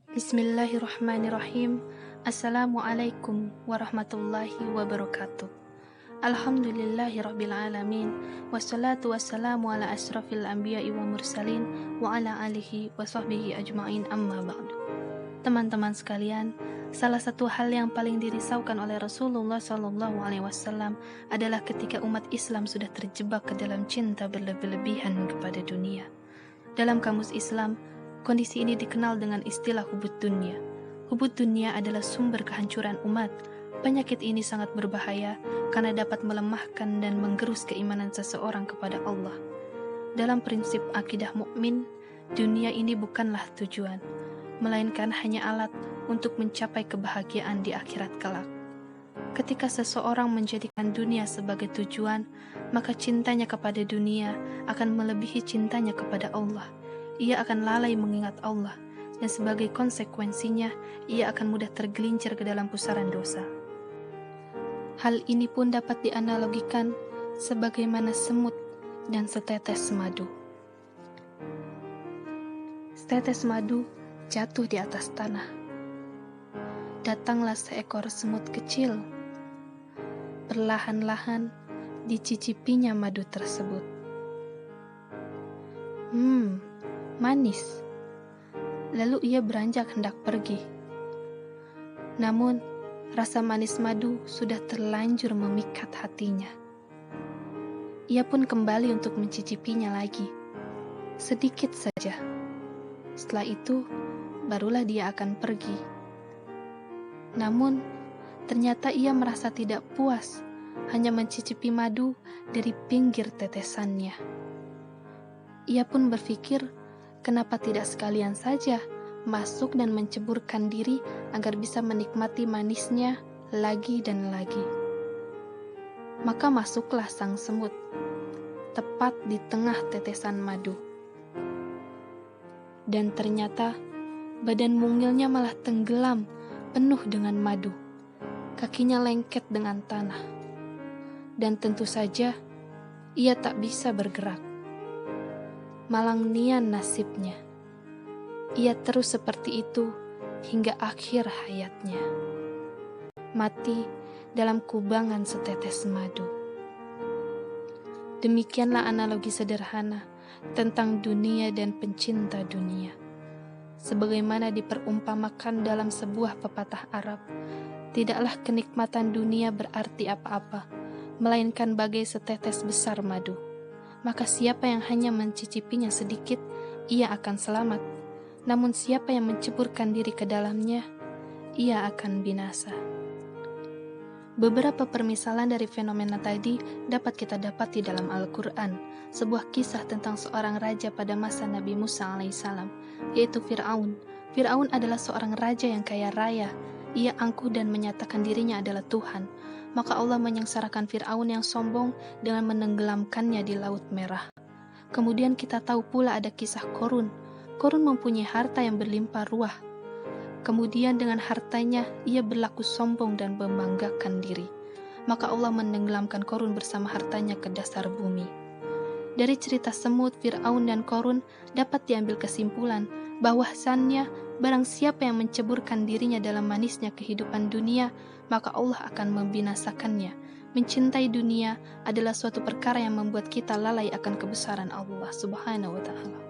Bismillahirrahmanirrahim. Assalamualaikum warahmatullahi wabarakatuh. Alhamdulillahirabbil alamin. Wassalatu wassalamu ala asrafil anbiya'i wa mursalin wa ala alihi wa sahbihi ajma'in, amma ba'du. Teman-teman sekalian, salah satu hal yang paling dirisaukan oleh Rasulullah SAW adalah ketika umat Islam sudah terjebak ke dalam cinta berlebih-lebihan kepada dunia. Dalam kamus Islam, kondisi ini dikenal dengan istilah hubud dunya. Hubud dunya adalah sumber kehancuran umat. Penyakit ini sangat berbahaya karena dapat melemahkan dan menggerus keimanan seseorang kepada Allah. Dalam prinsip akidah mukmin, dunia ini bukanlah tujuan, melainkan hanya alat untuk mencapai kebahagiaan di akhirat kelak. Ketika seseorang menjadikan dunia sebagai tujuan, maka cintanya kepada dunia akan melebihi cintanya kepada Allah. Ia akan lalai mengingat Allah, dan sebagai konsekuensinya, ia akan mudah tergelincir ke dalam pusaran dosa. Hal ini pun dapat dianalogikan sebagaimana semut dan setetes madu. Setetes madu jatuh di atas tanah. Datanglah seekor semut kecil. Perlahan-lahan dicicipinya madu tersebut. Manis. Lalu ia beranjak hendak pergi. Namun, rasa manis madu sudah terlanjur memikat hatinya. Ia pun kembali untuk mencicipinya lagi. Sedikit saja. Setelah itu, barulah dia akan pergi. Namun, ternyata ia merasa tidak puas hanya mencicipi madu dari pinggir tetesannya. Ia pun berpikir, kenapa tidak sekalian saja masuk dan menceburkan diri agar bisa menikmati manisnya lagi dan lagi. Maka masuklah sang semut, tepat di tengah tetesan madu. Dan ternyata badan mungilnya malah tenggelam penuh dengan madu. Kakinya lengket dengan tanah. Dan tentu saja ia tak bisa bergerak. Malang nian nasibnya. Ia terus seperti itu hingga akhir hayatnya. Mati dalam kubangan setetes madu. Demikianlah analogi sederhana tentang dunia dan pencinta dunia. Sebagaimana diperumpamakan dalam sebuah pepatah Arab, tidaklah kenikmatan dunia berarti apa-apa, melainkan bagai setetes besar madu. Maka siapa yang hanya mencicipinya sedikit, ia akan selamat. Namun siapa yang menceburkan diri ke dalamnya, ia akan binasa. Beberapa permisalan dari fenomena tadi dapat kita dapati dalam Al-Quran, sebuah kisah tentang seorang raja pada masa Nabi Musa alaihissalam, yaitu Fir'aun. Fir'aun adalah seorang raja yang kaya raya. Ia angkuh dan menyatakan dirinya adalah Tuhan. Maka Allah menyengsarakan Fir'aun yang sombong dengan menenggelamkannya di Laut Merah. Kemudian kita tahu pula ada kisah Korun. Korun mempunyai harta yang berlimpah ruah. Kemudian dengan hartanya ia berlaku sombong dan membanggakan diri. Maka Allah menenggelamkan Korun bersama hartanya ke dasar bumi. Dari cerita semut, Fir'aun dan Korun dapat diambil kesimpulan bahwasannya barang siapa yang menceburkan dirinya dalam manisnya kehidupan dunia, maka Allah akan membinasakannya. Mencintai dunia adalah suatu perkara yang membuat kita lalai akan kebesaran Allah Subhanahu wa Ta'ala.